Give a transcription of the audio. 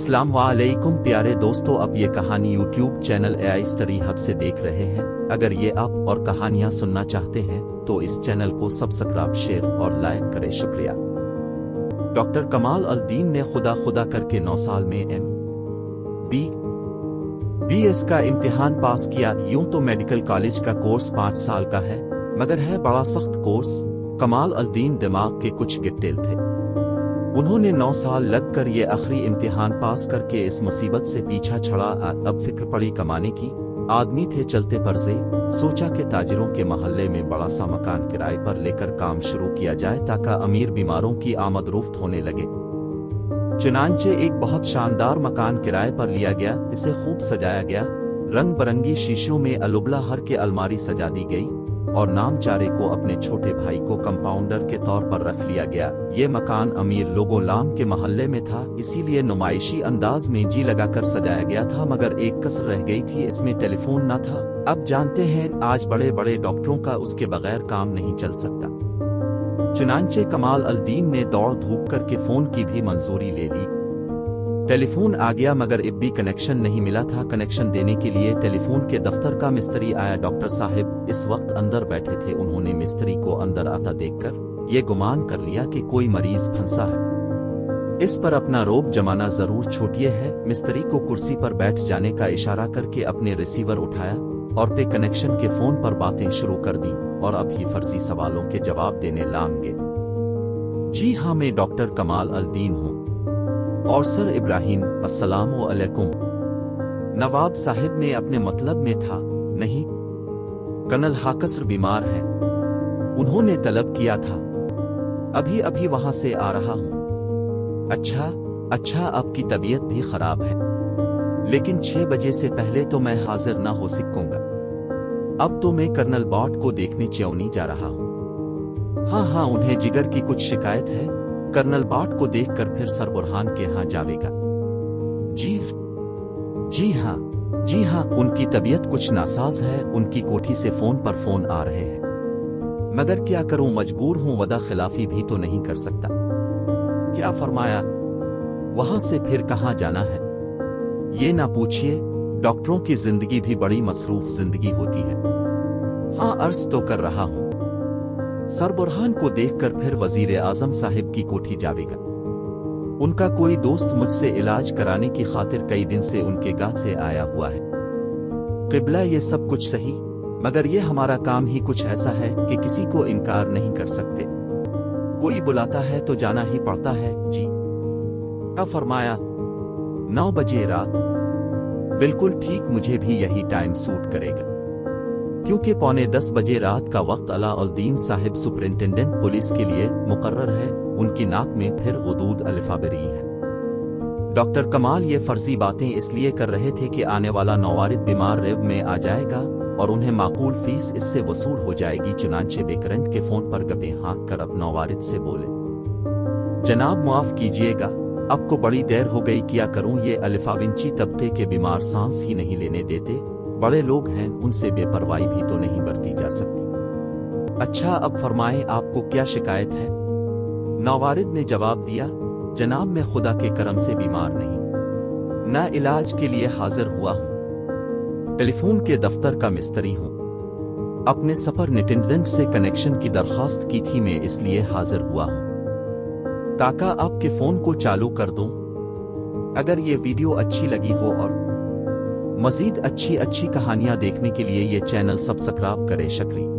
अस्सलाम वालेकुम प्यारे दोस्तों, अब ये कहानी YouTube channel AI story hub से देख रहे हैं। अगर ये आप और कहानियां सुनना चाहते हैं तो इस चैनल को सब्सक्राइब, शेयर और लाइक करें। शुक्रिया। डॉक्टर कमाल अल-दीन ने खुदा करके 9 साल में MBBS का इम्तिहान पास किया। यूं तो मेडिकल कॉलेज का कोर्स 5 साल का है, मगर है बड़ा सख्त कोर्स। कमाल अल-दीन दिमाग के कुछ गिट्टिल थे। उन्होंने 9 साल लगकर ये आखिरी इम्तिहान पास करके इस मुसीबत से पीछा छड़ा। अब फिक्र पड़ी कमाने की। आदमी थे चलते पर्जे। सोचा कि ताजिरों के महल्ले में बड़ा सा मकान किराए पर लेकर काम शुरू किया जाए ताकि अमीर बीमारों की आमद रुफ्त होने लगे। चुनांचे एक बहुत शानदार मकान किराए पर लिया गया। इसे खूब सजाया गया। रंग बरंगी शीशों में अलुबला हर के अलमारी सजा दी गई और नामचारे को अपने छोटे भाई को कंपाउंडर के तौर पर रख लिया गया। ये मकान अमीर लोगों लाम के महल्ले में था, इसीलिए नुमाइशी अंदाज में जी लगाकर सजाया गया था। मगर एक कसर रह गई थी, इसमें टेलीफोन न था। अब जानते हैं आज बड़े बड़े डॉक्टरों का उसके बगैर काम नहीं चल सकता। चुनांचे कमाल अल-दीन ने दौड़ धूप करके फोन की भी मंजूरी ले ली। टेलीफोन आ गया, मगर अब भी कनेक्शन नहीं मिला था। कनेक्शन देने के लिए टेलीफोन के दफ्तर का मिस्त्री आया। डॉक्टर साहब इस वक्त अंदर बैठे थे। उन्होंने मिस्त्री को अंदर आता देखकर ये गुमान कर लिया कि कोई मरीज फंसा है। इस पर अपना रोब जमाना जरूर छोड़िए है। मिस्त्री को कुर्सी पर बैठ जाने का इशारा करके अपने रिसीवर उठाया और पे कनेक्शन के फोन पर बातें शुरू कर दी और अब ही फर्जी सवालों के जवाब देने लामगे। जी हाँ, मैं डॉक्टर कमाल अल-दीन हूँ। और सर इब्राहिम, अस्सलामु अलैकुम। नवाब साहिब में अपने मतलब में था। नहीं, कर्नल हाकसर बीमार है, उन्होंने तलब किया था। अभी अभी वहां से आ रहा हूं। अच्छा, आपकी तबीयत भी खराब है, लेकिन 6 बजे से पहले तो मैं हाजिर ना हो सकूंगा। अब तो मैं कर्नल बॉट को देखने चौनी जा रहा हूं। हाँ, उन्हें जिगर की कुछ शिकायत है। कर्नल बाट को देखकर फिर सर बुरहान के यहाँ जावेगा। जी हाँ, उनकी तबीयत कुछ नासाज है। उनकी कोठी से फोन पर फोन आ रहे हैं, मगर क्या करूं, मजबूर हूं। वदा खिलाफी भी तो नहीं कर सकता। क्या फरमाया? वहां से फिर कहां जाना है ये ना पूछिए। डॉक्टरों की जिंदगी भी बड़ी मसरूफ जिंदगी होती है। हाँ, अर्ज तो कर रहा हूं। सर बुरहान को देखकर फिर वजीर आजम साहिब की कोठी जावेगा। उनका कोई दोस्त मुझसे इलाज कराने की खातिर कई दिन से उनके गाह से आया हुआ है। क़िबला, ये सब कुछ सही, मगर ये हमारा काम ही कुछ ऐसा है कि किसी को इनकार नहीं कर सकते। कोई बुलाता है तो जाना ही पड़ता है। जी क्या फरमाया? 9 बजे रात? बिल्कुल ठीक, मुझे भी यही टाइम सूट करेगा, क्योंकि 9:45 बजे रात का वक्त अला-उल-दीन साहिब सुपरिंटेंडेंट पुलिस के लिए मुकर्रर है। उनकी नाक में फिर गुदूद अलिफाबरी है। डॉक्टर कमाल ये फर्जी बातें इसलिए कर रहे थे कि आने वाला नौवारिद बीमार रेब में आ जाएगा और उन्हें माकूल फीस इससे वसूल हो जाएगी। चुनांचे बेकरंट के फोन पर गपे हाँक कर अब नौवारिद से बोले, जनाब माफ कीजिएगा, अब को बड़ी देर हो गई। क्या करूं, ये अलिफाविंची तबके के बीमार सांस ही नहीं लेने देते। बड़े लोग हैं, उनसे बेपरवाही भी तो नहीं बरती जा सकती। अच्छा, अब फरमाएं, आपको क्या शिकायत है? नौवारिद ने जवाब दिया, जनाब मैं खुदा के करम से बीमार नहीं, ना इलाज के लिए हाजिर हुआ हूं। टेलीफोन के दफ्तर का मिस्त्री हूं। अपने सुपरिंटेंडेंट से कनेक्शन की दरख्वास्त की थी, मैं इसलिए हाजिर हुआ हूं ताकि आपके फोन को चालू कर दूं। अगर ये वीडियो अच्छी लगी हो और मजीद अच्छी कहानियां देखने के लिए ये चैनल सब्सक्राइब करें। शुक्रिया।